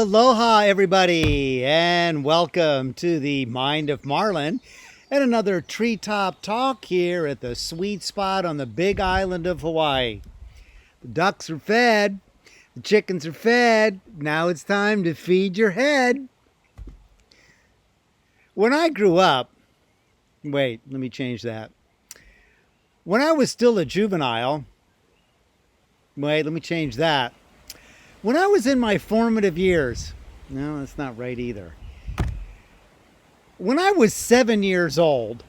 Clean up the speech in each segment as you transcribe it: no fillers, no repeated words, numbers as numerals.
Aloha, everybody, and welcome to the Mind of Marlin and another treetop talk here at the sweet spot on the big island of Hawaii. The ducks are fed, the chickens are fed, now it's time to feed your head. When I grew up, wait, let me change that. When I was still a juvenile, wait, let me change that. When I was in my formative years, no, that's not right either. When I was 7 years old,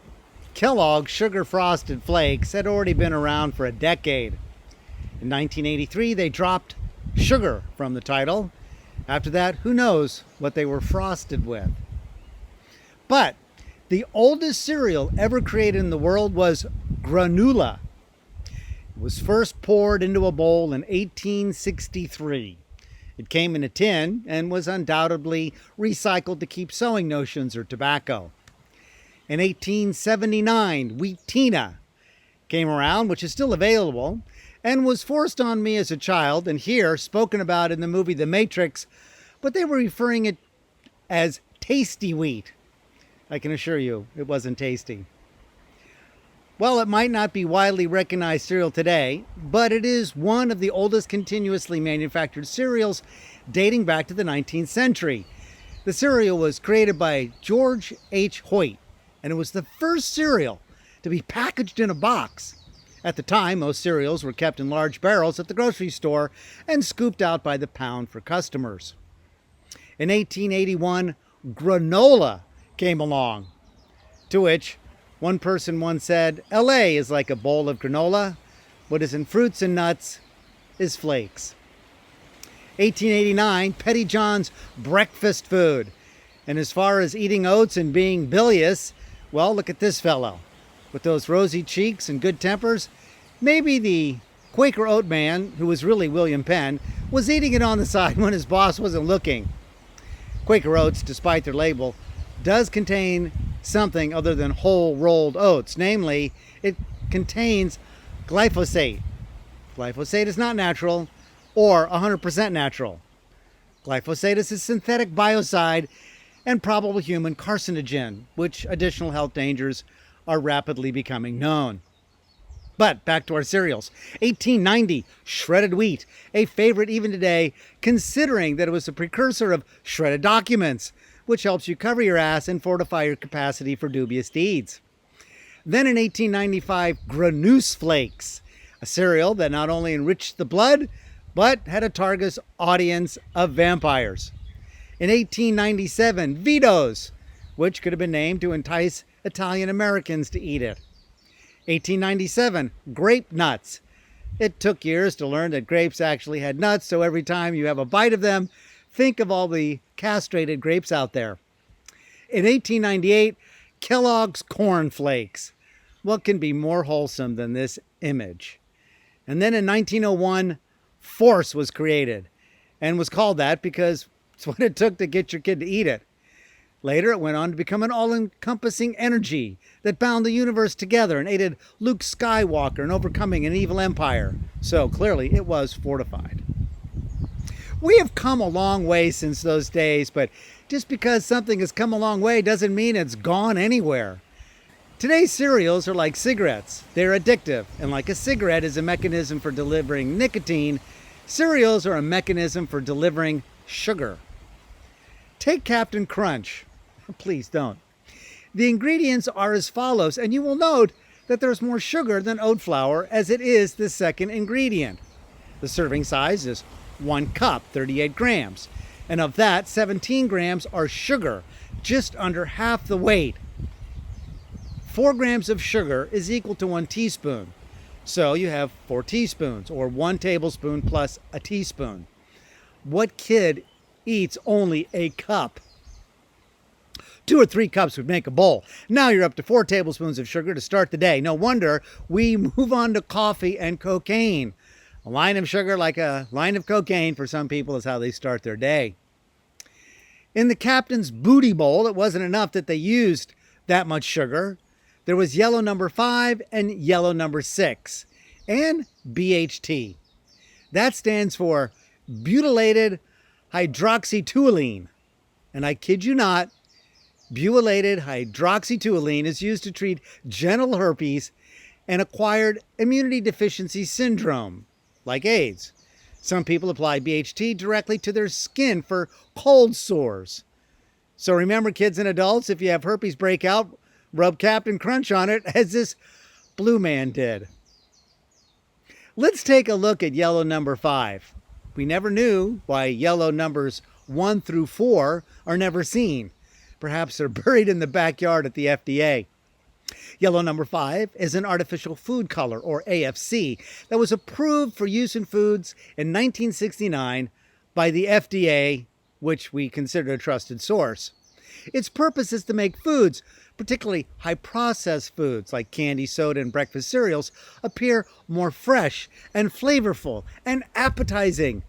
Kellogg's Sugar Frosted Flakes had already been around for a decade. In 1983, they dropped sugar from the title. After that, who knows what they were frosted with. But the oldest cereal ever created in the world was granola. It was first poured into a bowl in 1863. It came in a tin and was undoubtedly recycled to keep sewing notions or tobacco. In 1879, Wheatina came around, which is still available, and was forced on me as a child, and here spoken about in the movie The Matrix, but they were referring it as tasty wheat. I can assure you, it wasn't tasty. Well, it might not be widely recognized cereal today, but it is one of the oldest continuously manufactured cereals dating back to the 19th century. The cereal was created by George H. Hoyt, and it was the first cereal to be packaged in a box. At the time, most cereals were kept in large barrels at the grocery store and scooped out by the pound for customers. In 1881, granola came along, to which one person once said, LA is like a bowl of granola. What is in fruits and nuts is flakes. 1889, Petty John's breakfast food. And as far as eating oats and being bilious, well, look at this fellow. With those rosy cheeks and good tempers, maybe the Quaker Oat man, who was really William Penn, was eating it on the side when his boss wasn't looking. Quaker Oats, despite their label, does contain something other than whole rolled oats. Namely, it contains glyphosate. Glyphosate is not natural or 100% natural. Glyphosate is a synthetic biocide and probable human carcinogen, which additional health dangers are rapidly becoming known. But back to our cereals. 1890, shredded wheat, a favorite even today, considering that it was a precursor of shredded documents, which helps you cover your ass and fortify your capacity for dubious deeds. Then in 1895, Granuse Flakes, a cereal that not only enriched the blood, but had a target audience of vampires. In 1897, Vito's, which could have been named to entice Italian Americans to eat it. 1897, Grape Nuts. It took years to learn that grapes actually had nuts, so every time you have a bite of them, think of all the castrated grapes out there. In 1898, Kellogg's Corn Flakes. What can be more wholesome than this image? And then in 1901, Force was created and was called that because it's what it took to get your kid to eat it. Later, it went on to become an all-encompassing energy that bound the universe together and aided Luke Skywalker in overcoming an evil empire. So clearly, it was fortified. We have come a long way since those days, but just because something has come a long way doesn't mean it's gone anywhere. Today's cereals are like cigarettes. They're addictive, and like a cigarette is a mechanism for delivering nicotine, cereals are a mechanism for delivering sugar. Take Captain Crunch. Please don't. The ingredients are as follows, and you will note that there's more sugar than oat flour, as it is the second ingredient. The serving size is 1 cup, 38 grams. And of that, 17 grams are sugar, just under half the weight. 4 grams of sugar is equal to 1 teaspoon. So you have 4 teaspoons, or 1 tablespoon plus a teaspoon. What kid eats only a cup? 2 or 3 cups would make a bowl. Now you're up to 4 tablespoons of sugar to start the day. No wonder we move on to coffee and cocaine. A line of sugar like a line of cocaine for some people is how they start their day. In the captain's booty bowl, it wasn't enough that they used that much sugar. There was yellow number 5 and yellow number 6, and BHT. That stands for butylated hydroxytoluene. And I kid you not, butylated hydroxytoluene is used to treat genital herpes and acquired immunity deficiency syndrome, like AIDS. Some people apply BHT directly to their skin for cold sores. So remember, kids and adults, if you have herpes breakout, rub Captain Crunch on it, as this blue man did. Let's take a look at yellow number 5. We never knew why yellow numbers 1 through 4 are never seen. Perhaps they're buried in the backyard at the FDA. Yellow number 5 is an artificial food color, or AFC, that was approved for use in foods in 1969 by the FDA, which we consider a trusted source. Its purpose is to make foods, particularly high-processed foods like candy, soda, and breakfast cereals, appear more fresh and flavorful and appetizing.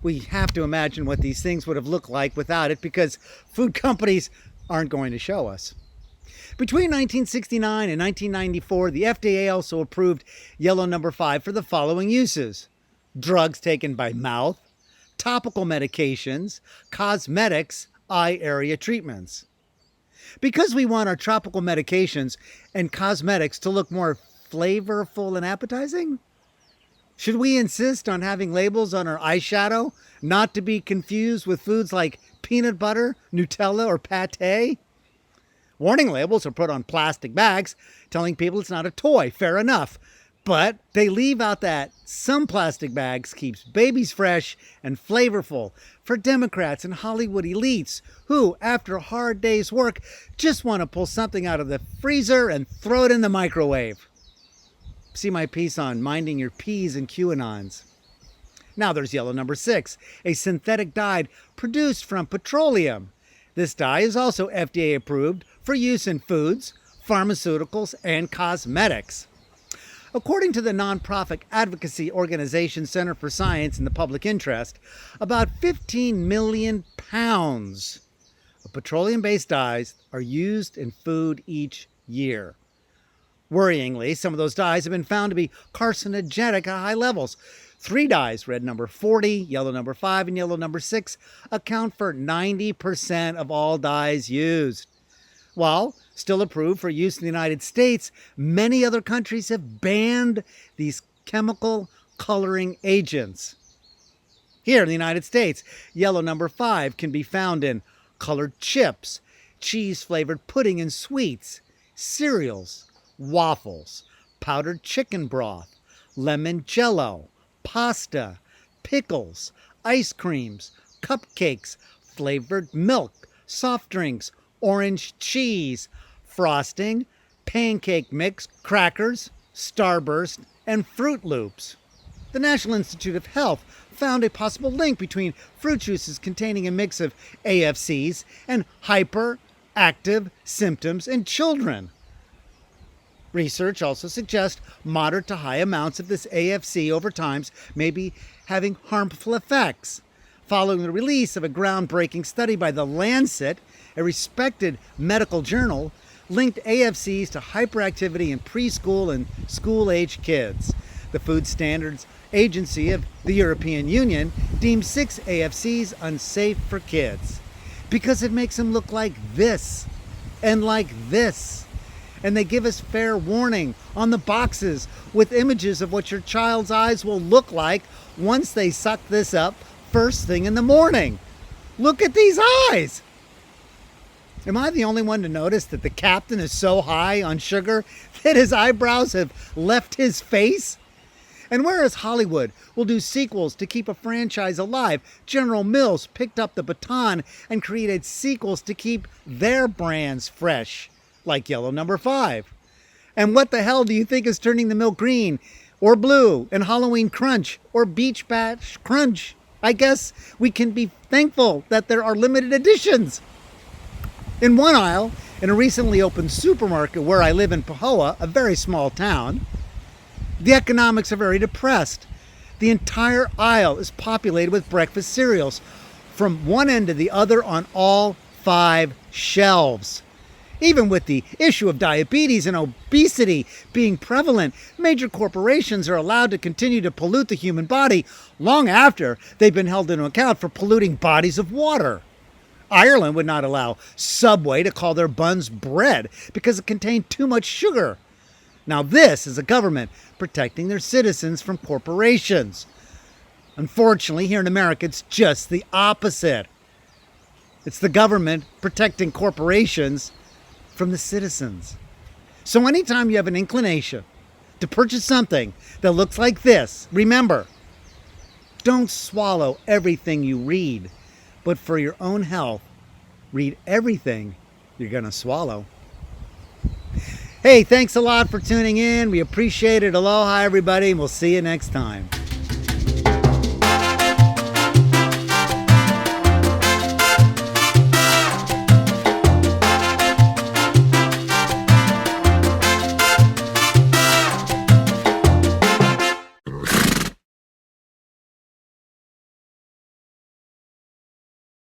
We have to imagine what these things would have looked like without it, because food companies aren't going to show us. Between 1969 and 1994, the FDA also approved yellow number 5 for the following uses: drugs taken by mouth, topical medications, cosmetics, eye area treatments. Because we want our tropical medications and cosmetics to look more flavorful and appetizing, should we insist on having labels on our eyeshadow not to be confused with foods like peanut butter, Nutella, or pate? Warning labels are put on plastic bags telling people it's not a toy. Fair enough. But they leave out that some plastic bags keeps babies fresh and flavorful for Democrats and Hollywood elites who, after a hard day's work, just want to pull something out of the freezer and throw it in the microwave. See my piece on minding your P's and QAnons. Now there's yellow number 6, a synthetic dye produced from petroleum. This dye is also FDA approved for use in foods, pharmaceuticals, and cosmetics. According to the nonprofit advocacy organization Center for Science and the Public Interest, about 15 million pounds of petroleum-based dyes are used in food each year. Worryingly, some of those dyes have been found to be carcinogenic at high levels. 3 dyes, red number 40, yellow number 5, and yellow number 6, account for 90% of all dyes used. While still approved for use in the United States, many other countries have banned these chemical coloring agents. Here in the United States, yellow number 5 can be found in colored chips, cheese-flavored pudding and sweets, cereals, waffles, powdered chicken broth, lemon jello, pasta, pickles, ice creams, cupcakes, flavored milk, soft drinks, orange cheese, frosting, pancake mix, crackers, Starburst, and Fruit Loops. The National Institute of Health found a possible link between fruit juices containing a mix of AFCs and hyperactive symptoms in children. Research also suggests moderate to high amounts of this AFC over time may be having harmful effects. Following the release of a groundbreaking study by The Lancet, a respected medical journal, linked AFCs to hyperactivity in preschool and school-age kids. The Food Standards Agency of the European Union deemed 6 AFCs unsafe for kids because it makes them look like this and like this. And they give us fair warning on the boxes with images of what your child's eyes will look like once they suck this up first thing in the morning. Look at these eyes! Am I the only one to notice that the captain is so high on sugar that his eyebrows have left his face? And whereas Hollywood will do sequels to keep a franchise alive, General Mills picked up the baton and created sequels to keep their brands fresh, like yellow number 5. And what the hell do you think is turning the milk green or blue in Halloween Crunch or Beach Bash Crunch? I guess we can be thankful that there are limited editions. In one aisle, in a recently opened supermarket where I live in Pahoa, a very small town, the economics are very depressed. The entire aisle is populated with breakfast cereals from one end to the other on all 5 shelves. Even with the issue of diabetes and obesity being prevalent, major corporations are allowed to continue to pollute the human body long after they've been held into account for polluting bodies of water. Ireland would not allow Subway to call their buns bread because it contained too much sugar. Now this is a government protecting their citizens from corporations. Unfortunately, here in America, it's just the opposite. It's the government protecting corporations from the citizens. So anytime you have an inclination to purchase something that looks like this, remember, don't swallow everything you read, but for your own health, read everything you're going to swallow. Hey, thanks a lot for tuning in. We appreciate it. Aloha, everybody, and we'll see you next time.